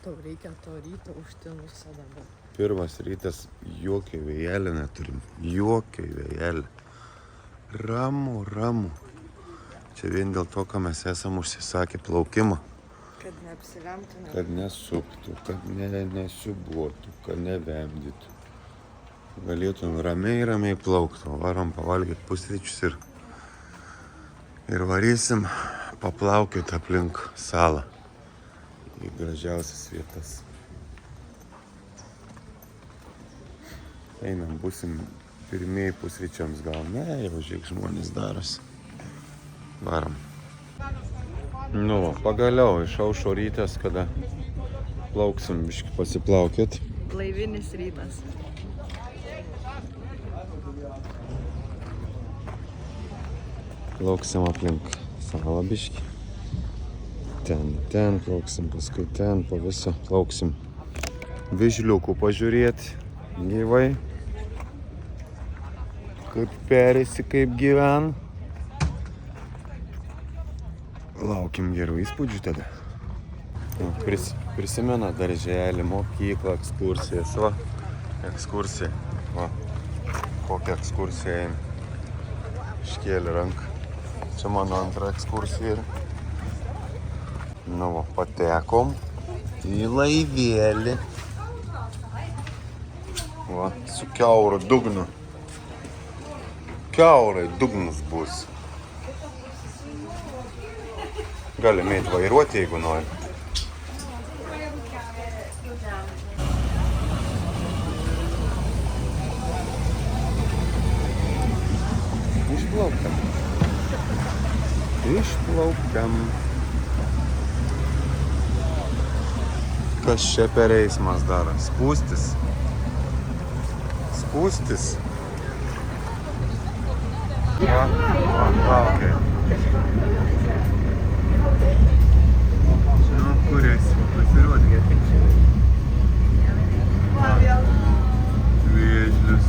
tau reikia to ryto užtinusio dabar? Pirmas rytas, jokiai vėjelį neturim. Jokiai vėjelį. Ramu, ramu. Čia vien dėl to, ką mes esam užsisakę plaukimą. Kad neapsilemtume. Kad nesuktų, kad nesiubuotų, kad nevemdytų. Galėtum ramiai plaukti. Varom pavalgyti pusryčius ir varysim paplaukioti aplink salą. Į gražiausias vietas. Einam, būsim pirmieji pusryčiams gal. Ne, jau žiūrėk, žmonės darosi. Varom. Nu, pagaliau išaušo rytas, kada plauksim biškį pasiplaukėt. Blaivinis rytas. Plauksim aplink salą biškį. Ten plauksim, paskui ten po viso plauksim Vėžliukų pažiūrėti gyvai. Kaip perėsi, kaip gyven. Laukim gerų įspūdžių tada. Prisimena darželį, mokyklą, ekskursijas. Va, ekskursija. Va, kokią ekskursiją eina. Iškėlė ranką. Čia mano antra ekskursija. Nu, va, patekom į laivėlį. Va, su kiauru dugnu. Kiaurai dugnas bus. Galim eit vairuoti, jeigu nori. Išplaukiam. Kas čia per eismas daro? Spūstis. Laukia. Nu, kur esi? Pasirodė. Vėžlius.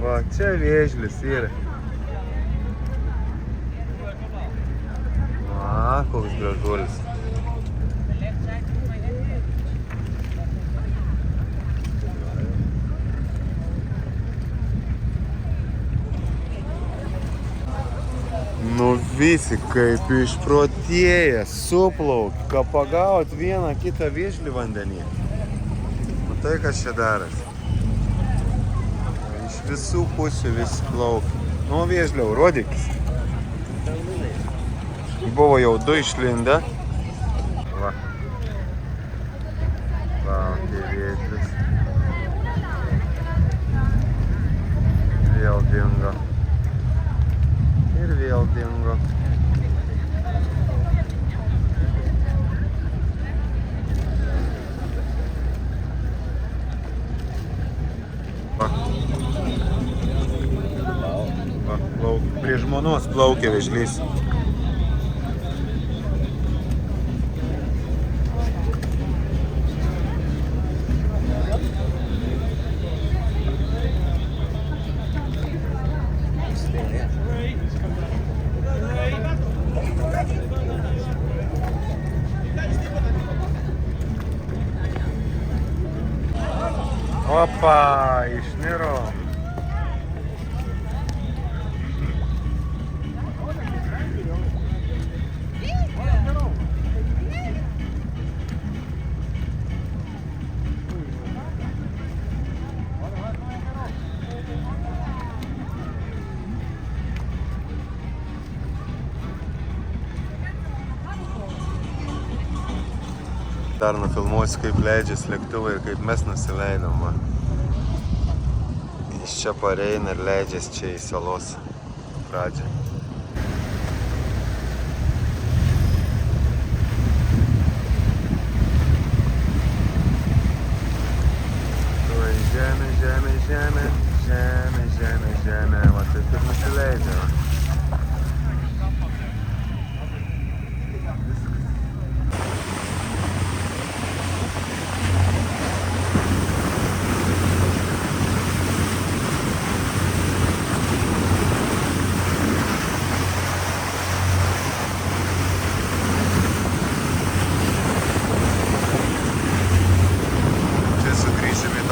Va, čia vėžlis yra. Va, koks gražuolis. Nu visi kaip išprotėję, suplauk, ką pagaut vieną kitą vėžlį vandenyje. Matai, kas čia darosi. Iš visų pusių vis plaukia. Nu, vėžliau, rodykis. Buvo jau 2 išlindę. Va. Laukia vėžlis. Vėl dingo. Ir vėl dingo. Prie žmonos plaukia vėžlys. Opa, išniro. Dar nufilmuosiu, kaip leidžiasi lėktuvai ir kaip mes nusileidom. Iš čia pareina ir leidžiasi čia į salos pradžią. Tuoj žemė, žemė, žemė, žemė, žemė, žemė. Va taip ir nusileidžia.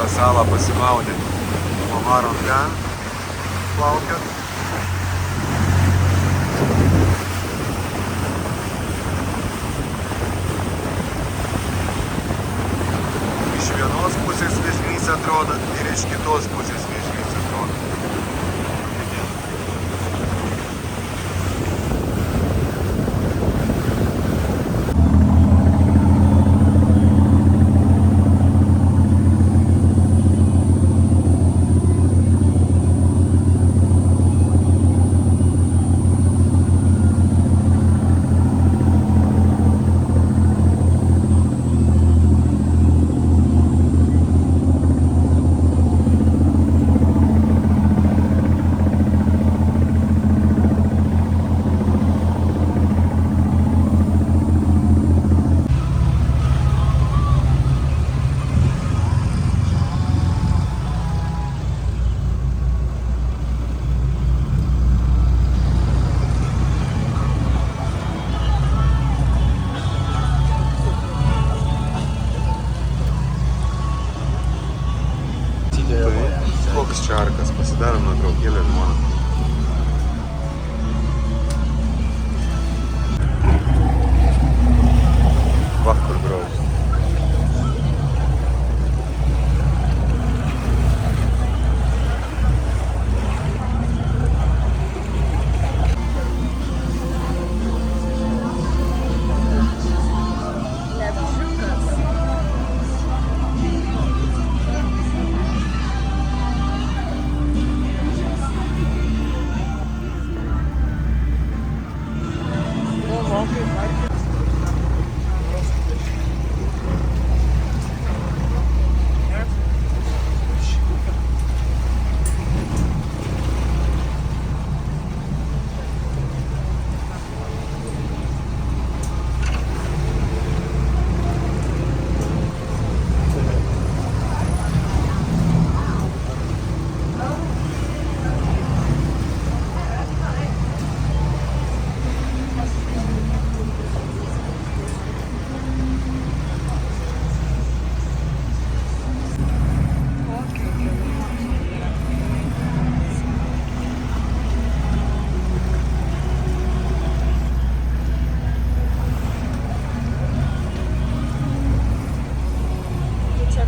tą salą pasimaudė. O varom ten plaukiat. Iš vienos pusės vėžlys atrodo ir iš kitos pusės vėžlys atrodo. Koks čarkas, pasidarom nuotraukėlę žmoną. Va, kur graudžiai.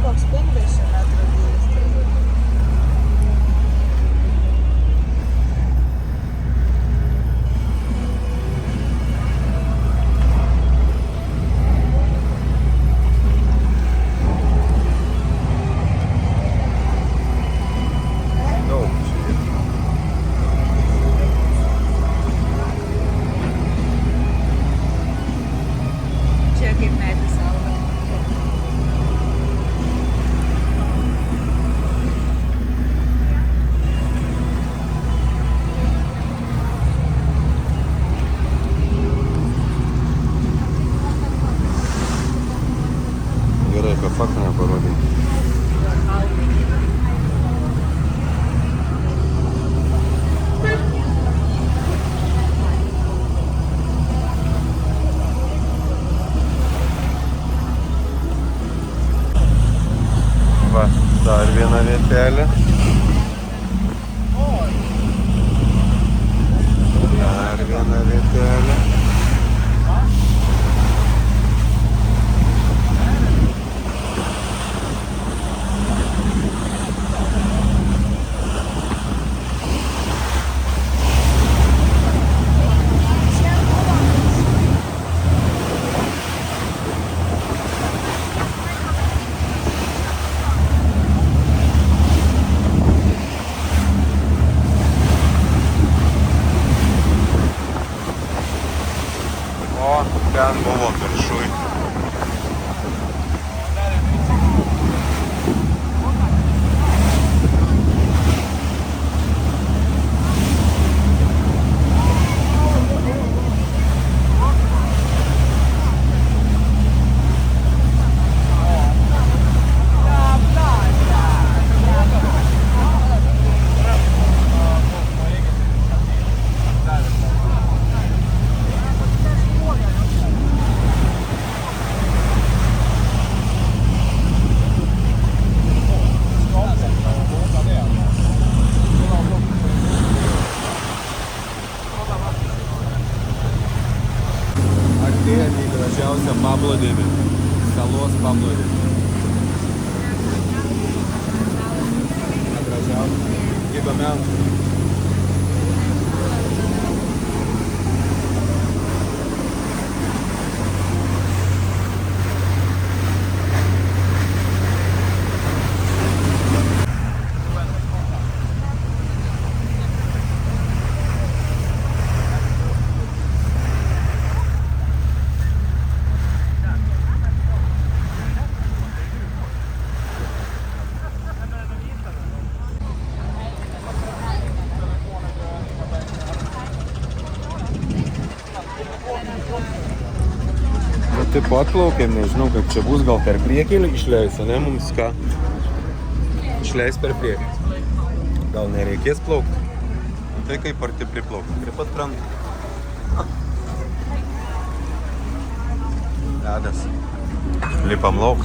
Koks 50 metrų gylis turbūt. Daug čia. Čia kaip medis auga. Gerai, apie faktą neparodai. Va, dar viena vietelė. Dar viena vietelė. paplūdimį. Salos paplūdimį. Gražiausia. Įdomiausia. Taip atplaukėm, nežinau, kaip čia bus, gal per priekį išleis, ne, mums ką? Išleis per priekį. Gal nereikės plaukti? Tai kaip arti priplaukti, prie pat kranto. Ledas. Lipam lauk.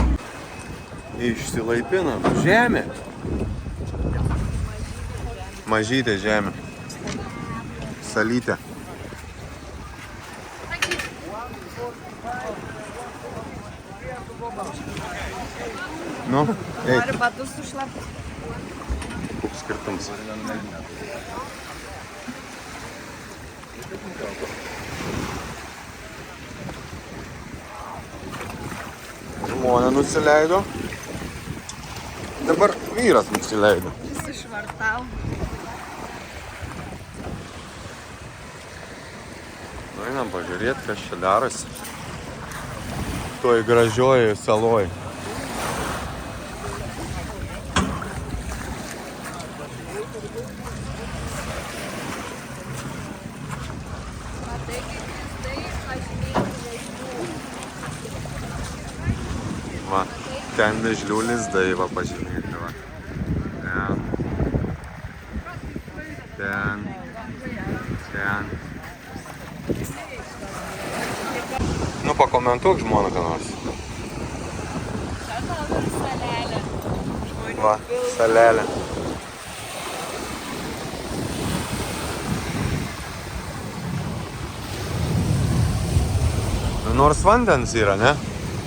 Išsilaipinam. Žemė. Mažytė žemė. Salytė. Nu, eik. Nori batus sušlapti. Koks skirtumas. Žmona nusileido. Dabar vyras nusileido. Jis išvartavo. Einam pažiūrėti, kas čia darosi. Toj gražiojoj saloj. Va, ten vėžlių lizdai, va, pažymėti, va. Ten. Nu, pakomentuok žmoną ką nors. Salelė. Va, salelė. Nors vandens yra, ne?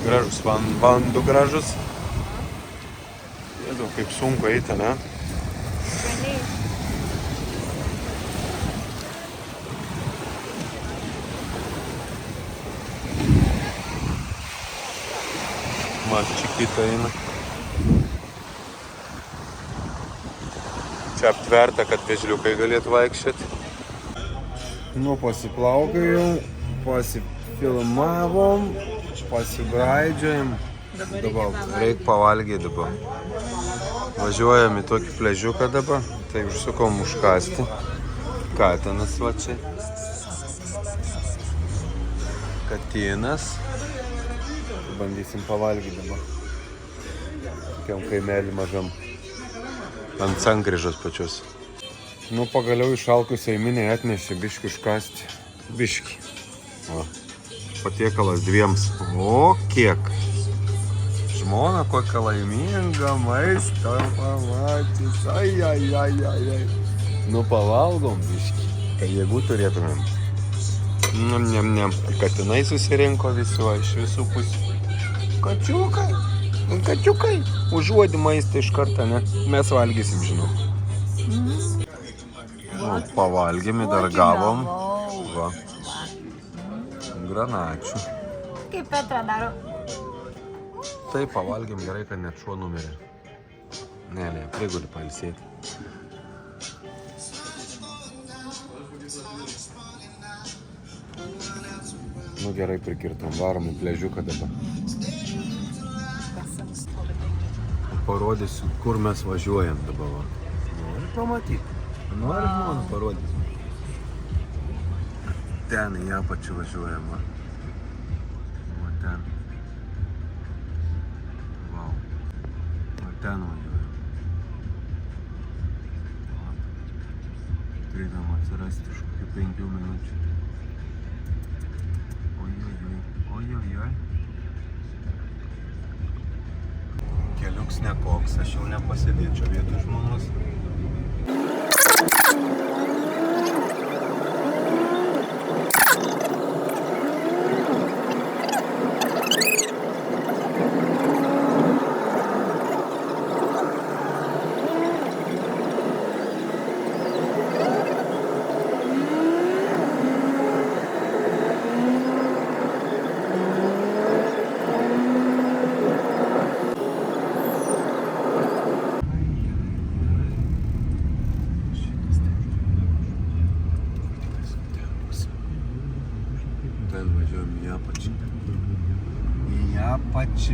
Gražus, vandu gražus. Jėdau, kaip sunku eiti, ne? Čikita eina. Čia aptverta, kad vėžliukai galėtų vaikščioti. Nu, pasiplaukėjom, pasifilmavom, pasibraidžiojom. Dabar reik pavalgyti dabar. Važiuojam į tokį pležiuką dabar. Tai užsukom užkasti. Katinas va čia. Katinas. Bandysim pavalgyti dabar. Tokiam kaimelį mažam. Ant sankryžos pačios. Nu, pagaliau išalkusiai miniai atnešė biškį užkasti. Biškį. O, patiekalas dviems. O, kiek. Žmona kokia laiminga maistą pamatys. Ai. Nu, pavalgom biškį. Kai jėgų turėtumėm. Nem. Katinai susirinko visi, va, iš visų pusių. Kačiukai. Užuodi maistą iš karto, ne? Mes valgysim, žinau. Nu, pavalgėme, dar gavom. Va. Granačių. Kaip Petra daro. Taip, pavalgėm gerai, kad net šuo numirė. Ne, priguli pailsėti. Nu gerai, prikirtom, varom į pležiuką dabar. Parodysiu, kur mes važiuojam dabar. Nori pamatyti? Nori žmoną parodyti? Ten į apačią važiuojam, va. Va ten. Vau. Va ten važiuojam. Turėtum atsirasti iš kokių 5 minučių. Ojojoj. Keliuks nekoks, aš jau nepasėdėčiau vietoj žmonos.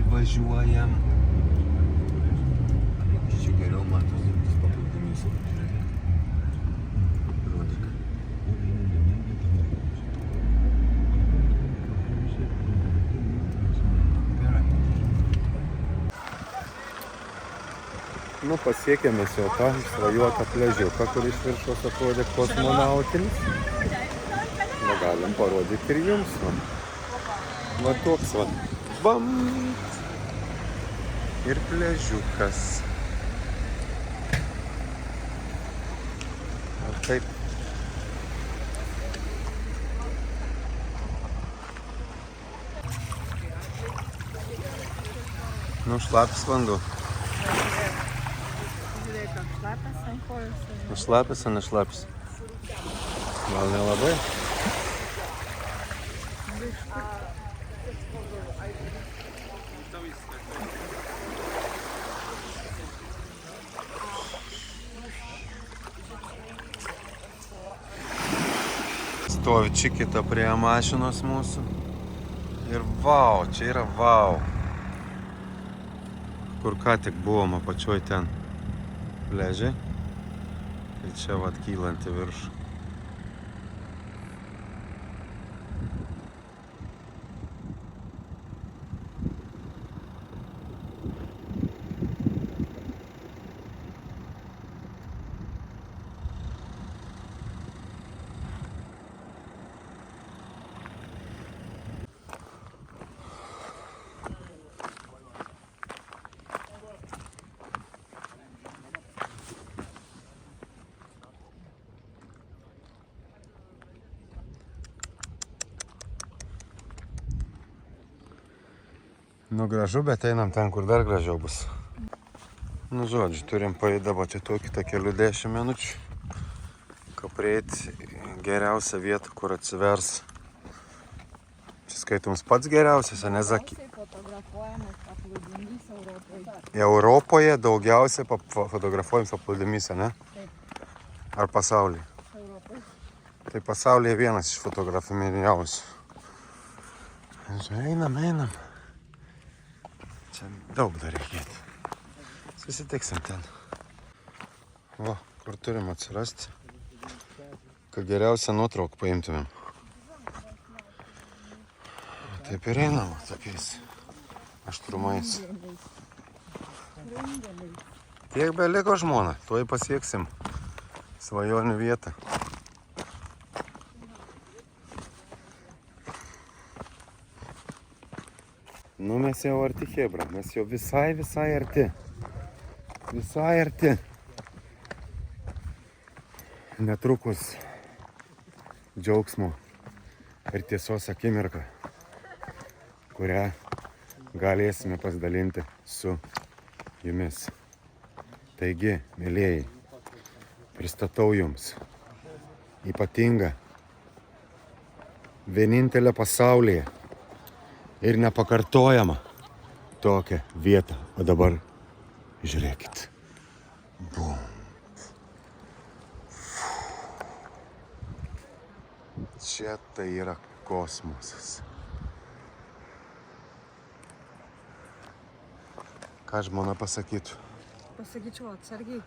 įvažiuojam. Čia geriau matosi tas paplūdimys. Rodyk. Nu, pasiekėme jau tą svajotą pliažiuką, kur iš viršaus atrodė kosmonautinis. Na, galim parodyti ir jums. Va toks va. Bam! Ir pliažiukas. Ar taip? Nu, šlapis vanduo. Šlapias ant kojos. Šlapis ar nešlapis? Gal nelabai? Stovi čikita prie mašinos mūsų. Ir vau, čia yra vau. Kur ką tik buvom apačioj ten pliaže. Tai čia vat kylanti viršų. Nu gražu, bet einam ten, kur dar gražiau bus. Nu žodžiu, turim paeidaboti tokį kelių 10 minučių. Kad prieiti geriausią vietą, kur atsivers. Čia skaitoms pats geriausias, ne Zaki. Fotografuojamas paplūdimys Europoje. Europoje daugiausiai fotografuojamas paplūdimys, ne? Taip. Ar pasaulyje? Europoje. Tai pasaulyje vienas iš fotografiminiausių. Einam. Čia daug dar reikėtų. Susitiksim ten. Va, kur turim atsirasti. Kad geriausią nuotrauką paimtumėm. Taip ir einam tokiais aštrumais. Tiek beliko žmona, tuoj pasieksim svajonių vietą. Nu mes jau arti chebra, mes jau visai arti. Visai arti. Netrukus džiaugsmo ir tiesos akimirka, kurią galėsime pasidalinti su jumis. Taigi, mėlėjai, pristatau jums ypatingą, vienintelę pasaulyje ir nepakartojamą tokią vietą. O dabar žiūrėkit. Bum. Čia tai yra kosmosas. Ką žmona pasakytų? Pasakyčiau atsargiai.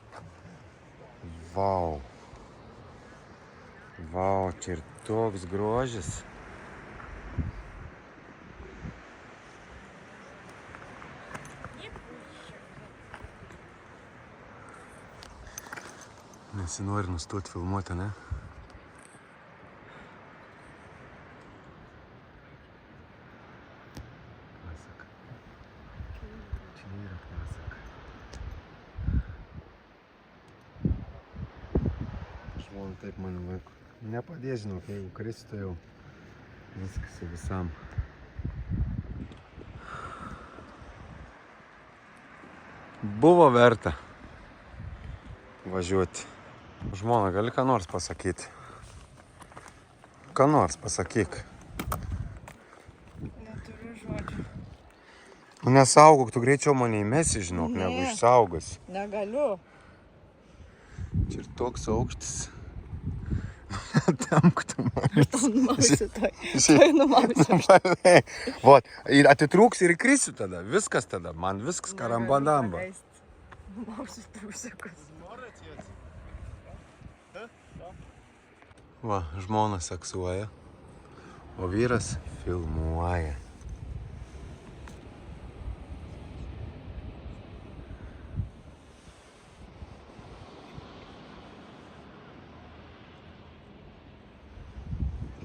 Vau. Vau, čia ir toks grožis. Nesinori nustoti filmuoti, ne? Pasaka. Čia yra pasaka. Žmona taip mane laiko. Nepadės, žinok, jeigu kristų jau viskas visam. Buvo verta važiuoti. Žmona, gali ką nors pasakyti? Ką nors pasakyk. Neturiu žodžių. Nu nesaugok, tu greičiau mane įmesi, žinok, negu išsaugosi. Negaliu. Čia ir toks aukštis. Tempk tu mane. Numausiu toj. Toj numausiu. Vot, ir atitrūks ir įkrisiu tada. Viskas tada. Man viskas karambadamba. Numausiu trusikus. Va, žmona seksuoja, o vyras filmuoja.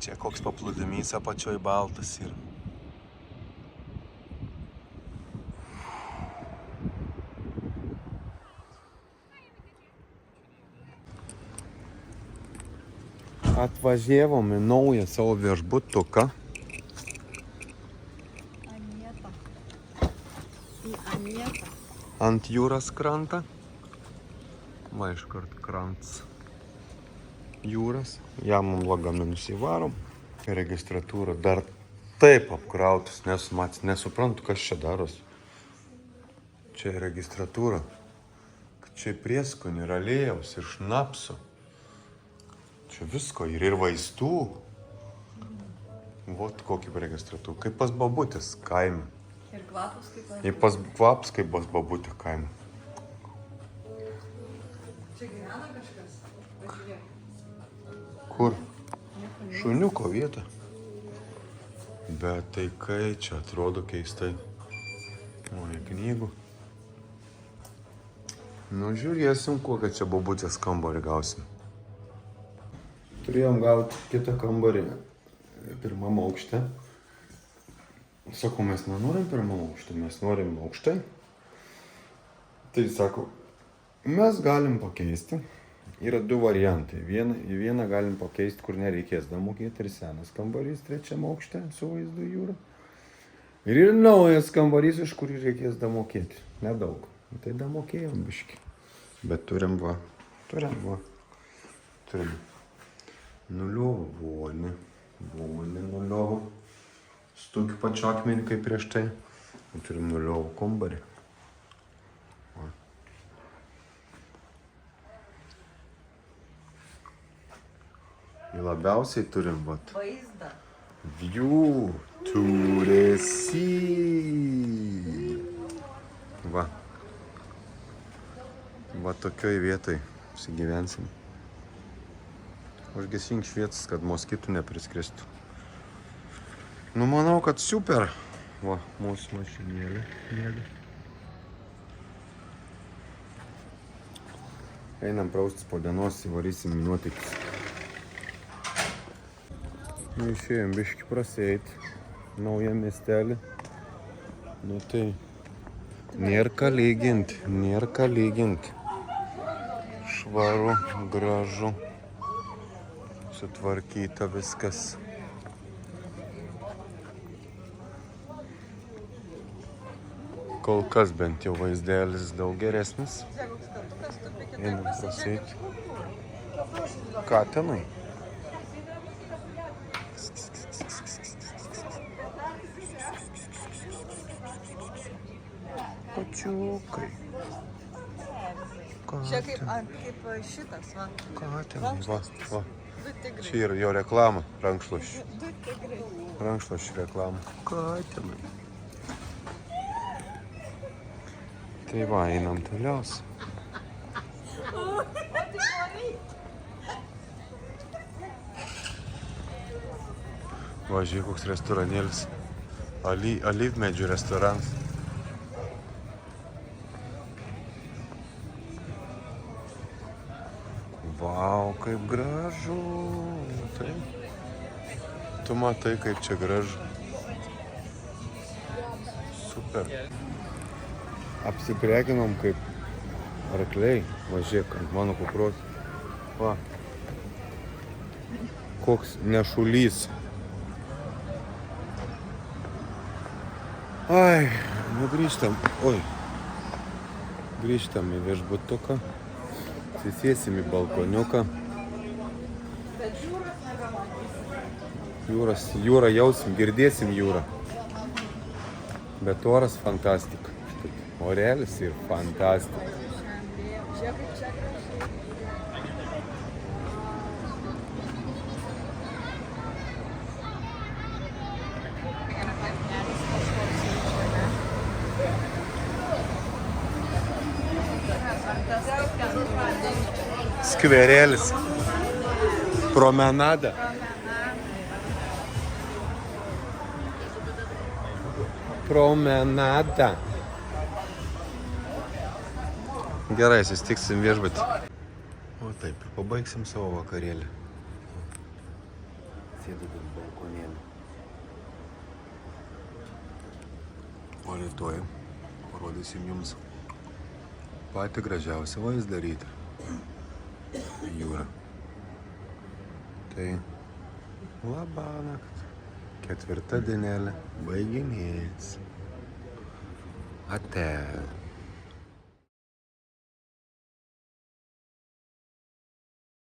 Čia koks paplūdimys apačioj baltas yra. Atvažiavom į naują savo viešbutuką. Anieta. Į Anietą. Ant jūros krantą. Va iškart krants. Jūras. Jamam lagaminus įvarom. Registratūra dar taip apkrautas. Nesuprantu, kas čia daros. Čia registratūra. Čia prieskonių ir aliejaus ir šnapso. Čia visko ir vaistų. Vot kokį registratūrą. Kaip pas babutės kaime. Ir kvapas kaip pas. Ir pas kvaps kaip pas babutė kaime. Čia gyvena kažkas? Pažiūrėk. Kur? Šuniuko vieta. Bet tai kai čia atrodo keistai. Oi, knygų. Nu, žiūrėsim, kokią čia babutės kambarį gausim. Turėjom gauti kitą kambarį pirmam aukšte. Sako, mes nenorim pirmam aukšte, mes norim aukšte. Tai sako, mes galim pakeisti. Yra du variantai. Į vieną galim pakeisti, kur nereikės damokėti, ir senas kambarys trečiam aukšte su vaizdu jūra. Ir yra naujas kambarys, iš kurį reikės damokėti. Nedaug. Tai damokėjom biškį. Bet turim va. Turim. Nuliovą vonį nuliovą. Su tokiu pačiu akmeniu kaip prieš tai. Turim nuliovą kambarį. Va. Ir labiausiai turim vat. Vaizdą. View to the sea. Va. Va tokioj vietoj apsigyvensim. Užgesink šviesas, kad moskitų nepriskristų. Nu, manau, kad super. Va, mūsų mašinėlė. Einam praustis po dienos, įvarysim nuotykius. Nu, išėjom biškį praseit. Naują miestelį. Nu, tai nėr ką lygint. Švaru, gražu. Sutvarkyta viskas. Kol kas bent jau vaizdelis daug geresnis. Einam praseit. Ką tenai? Pačiukai. Čia kaip šitas, va. Ką tenai? Va. Du tigrai. Čia yra jo reklama, rankšluosčių. Du tigrai. Rankšluosčių reklama. Ką tenai? Tai va, einam toliaus. Va, žiūrėk, koks restoranėlis. Alyvmedžių restoranas. Vau, kaip gražu. Tai. Tu matai, kaip čia gražu. Super. Apsiprekinom kaip arkliai. Važiuok ant mano kupros. Va. Koks nešulys. Ai, nu grįžtam. Oi. Grįžtam į viešbutuką. Sėsim į balkoniuką. Jūrą jausim, girdėsim jūrą. Bet oras fantastika. Orelis ir fantastika. Skverėlis. Promenada. Promenada. Gerai, susitiksim viešbutį. O taip, ir pabaigsim savo vakarėlį. Sėdame ant balkonėlį. O rytoj parodysim jums patį gražiausią vaizdą rytą. Jūra. Tai labanakt. Ketvirta dienelė baiginės. Ate.